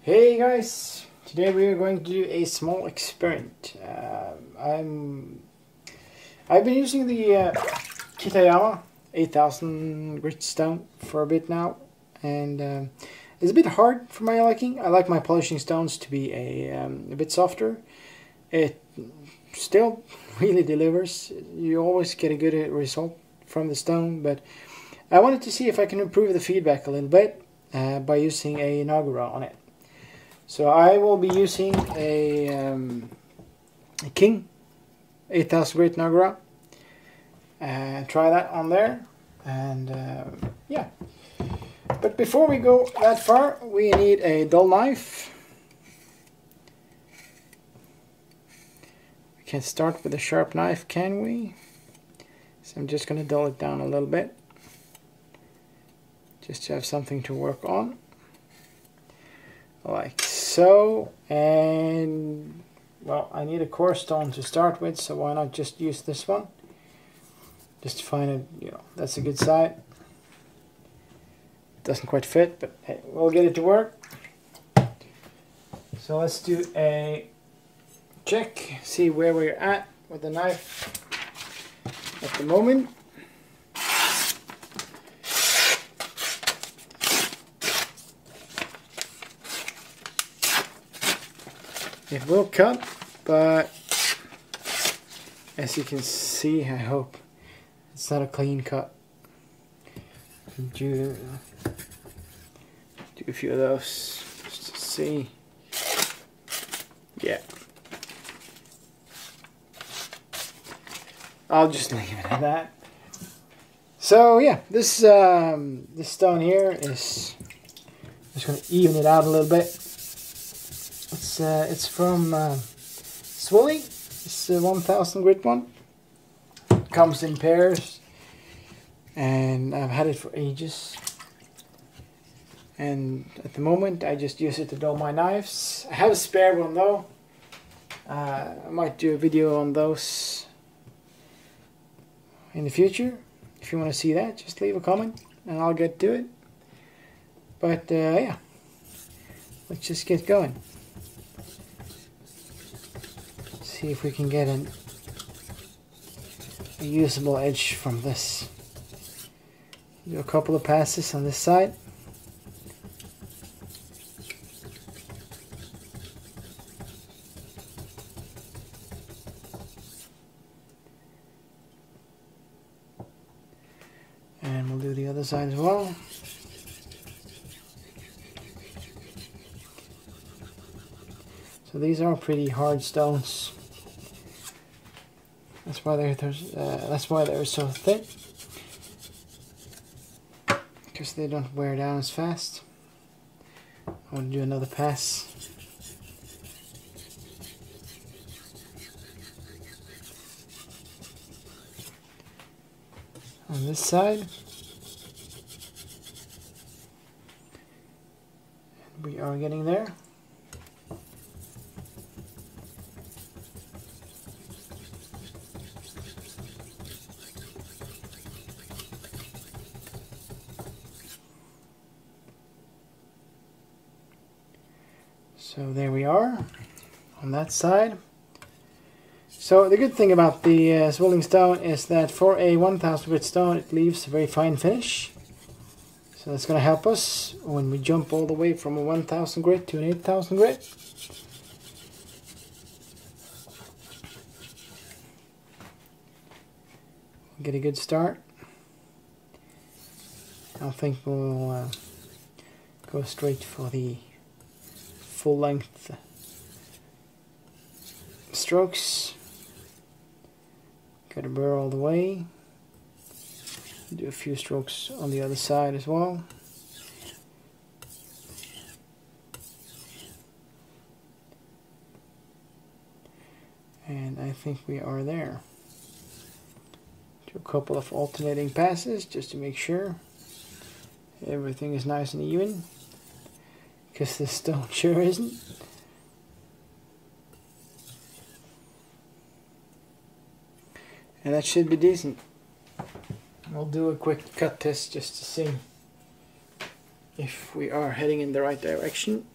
Hey guys, today we are going to do a small experiment. I've been using the Kitayama 8000 grit stone for a bit now, and it's a bit hard for my liking. I like my polishing stones to be a bit softer. It still really delivers. You always get a good result from the stone, but I wanted to see if I can improve the feedback a little bit by using a nagura on it. So I will be using a King 8000 grit nagura. Try that on there, and yeah. But before we go that far, we need a dull knife. We can start with a sharp knife, can we? So I'm just going to dull it down a little bit, just to have something to work on. Like so, and well, I need a core stone to start with, so why not just use this one? Just to find it, that's a good side. Doesn't quite fit, but hey, we'll get it to work. So let's do a check, see where we're at with the knife at the moment. It will cut, but as you can see, I hope it's not a clean cut. Do a few of those just to see. Yeah. I'll just leave it at that. So yeah, this stone here is just going to even it out a little bit. It's from slurry. It's a 1000 grit one. It comes in pairs, and I've had it for ages. And at the moment, I just use it to dull my knives. I have a spare one though. I might do a video on those in the future. If you want to see that, just leave a comment, and I'll get to it. But yeah, let's just get going. See if we can get a usable edge from this. Do a couple of passes on this side. And we'll do the other side as well. So these are pretty hard stones. That's why they're so thick, because they don't wear down as fast. I want to do another pass. On this side. And we are getting there. So there we are on that side. So the good thing about the swirling stone is that for a 1000 grit stone, it leaves a very fine finish. So that's going to help us when we jump all the way from a 1000 grit to an 8000 grit. Get a good start. I think we'll go straight for the full length strokes. Got a burr all the way. Do a few strokes on the other side as well. And I think we are there. Do a couple of alternating passes just to make sure everything is nice and even, because this stone sure isn't. And that should be decent. We'll do a quick cut test just to see if we are heading in the right direction.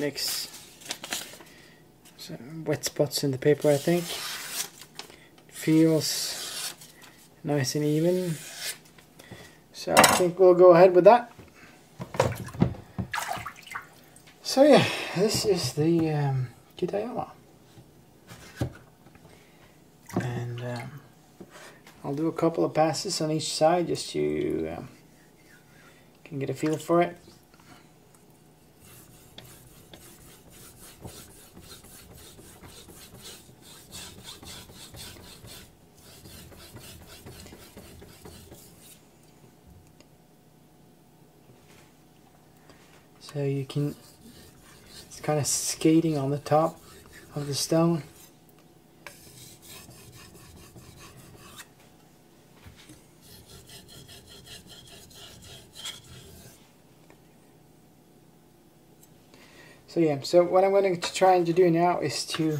nicks, some wet spots in the paper. I think feels nice and even, so I think we'll go ahead with that. So yeah, this is the Kitayama, and I'll do a couple of passes on each side just so you can get a feel for it. So you can, it's kind of skating on the top of the stone. So yeah, so what I'm going to try to do now is to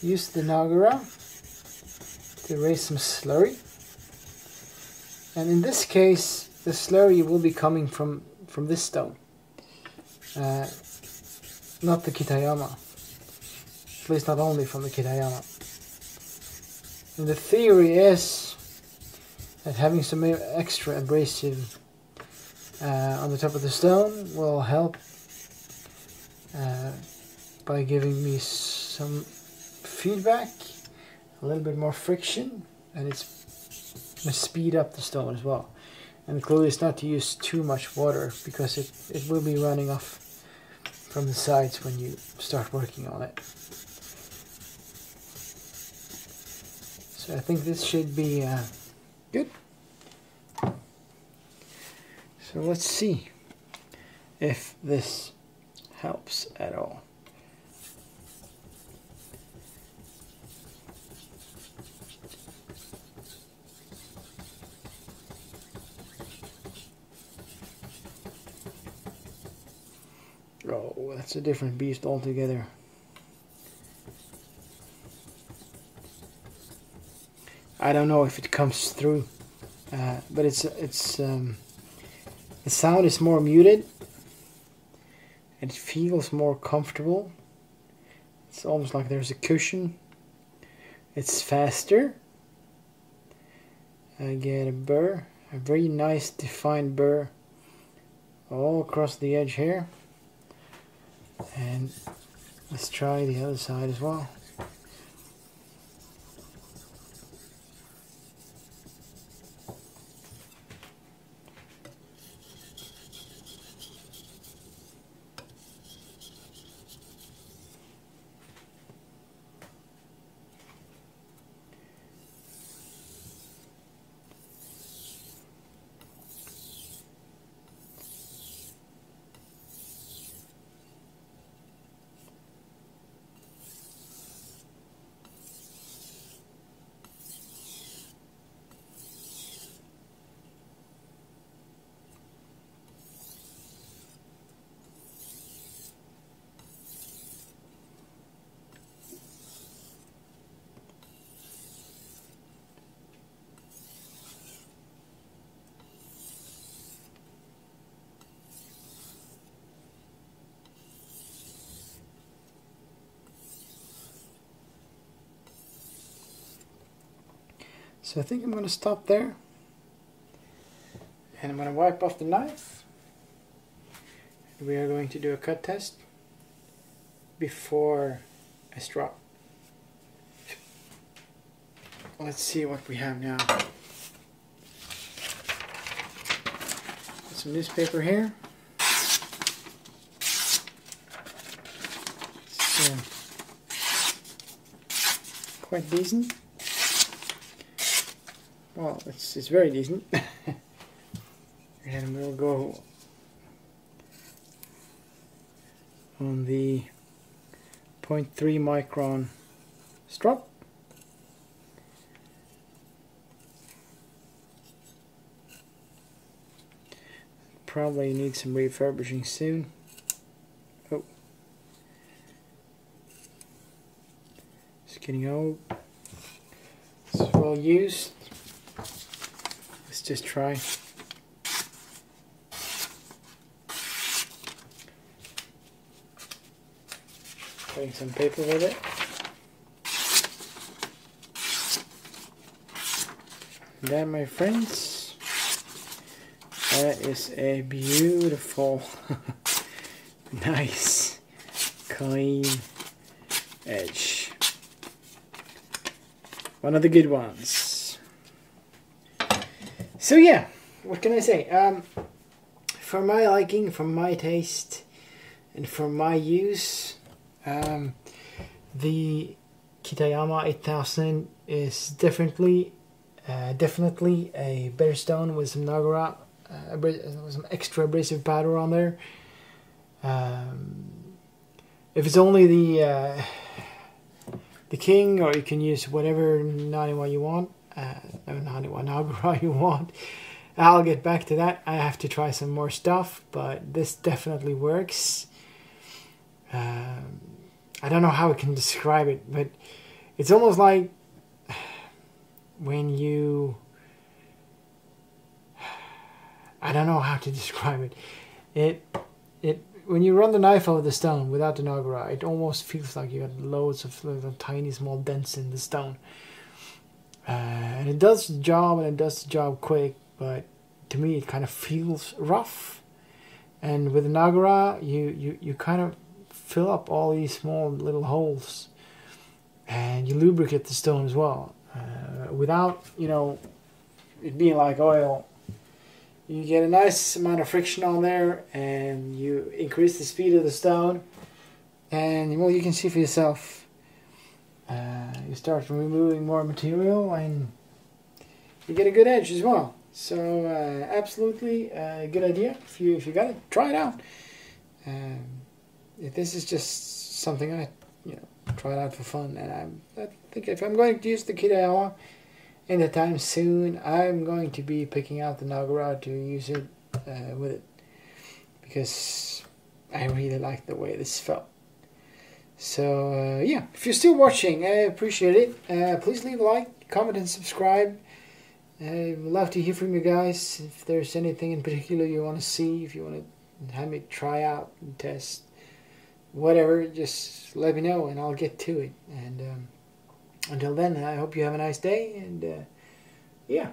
use the nagura to raise some slurry. And in this case, the slurry will be coming from this stone. Not the Kitayama, at least not only from the Kitayama. And the theory is that having some extra abrasive on the top of the stone will help by giving me some feedback, a little bit more friction, and it's going to speed up the stone as well. And the clue is not to use too much water because it will be running off from the sides when you start working on it. So I think this should be good. So let's see if this helps at all. Oh, that's a different beast altogether. I don't know if it comes through, but it's the sound is more muted. It feels more comfortable. It's almost like there's a cushion. It's faster. I get a burr, a very nice defined burr all across the edge here. And let's try the other side as well. So I think I'm going to stop there, and I'm going to wipe off the knife. We are going to do a cut test before I strop. Let's see what we have now. Some newspaper here. It's quite decent. Well, it's very decent. And we'll go on the 0.3 micron strop. Probably need some refurbishing soon. Oh, it's getting old. It's well used. Let's just try. Putting some paper with it. Then, my friends, that is a beautiful, nice, clean edge. One of the good ones. So yeah, what can I say? For my liking, for my taste, and for my use, the Kitayama 8000 is definitely a better stone with some nagura, with some extra abrasive powder on there. If it's only the king, or you can use whatever naniwa you want, naniwa nagura you want. I'll get back to that. I have to try some more stuff, but this definitely works. I don't know how I can describe it, but it's almost like when you... I don't know how to describe it. When you run the knife over the stone without the nagura, it almost feels like you got loads of little tiny small dents in the stone. And it does the job, and it does the job quick, but to me it kind of feels rough. And with the nagura, you kind of fill up all these small little holes, and you lubricate the stone as well, without, you know, it being like oil. You get a nice amount of friction on there, and you increase the speed of the stone, and well, you can see for yourself. You start removing more material, and you get a good edge as well. So absolutely a good idea. If you got it, try it out. This is just something I try it out for fun, and I think if I'm going to use the Kitayama in the time soon, I'm going to be picking out the nagura to use it with it, because I really like the way this felt. So yeah, if you're still watching, I appreciate it. Please leave a like, comment, and subscribe. I would love to hear from you guys. If there's anything in particular you want to see, if you want to have me try out and test, whatever, just let me know and I'll get to it. And until then, I hope you have a nice day, and yeah.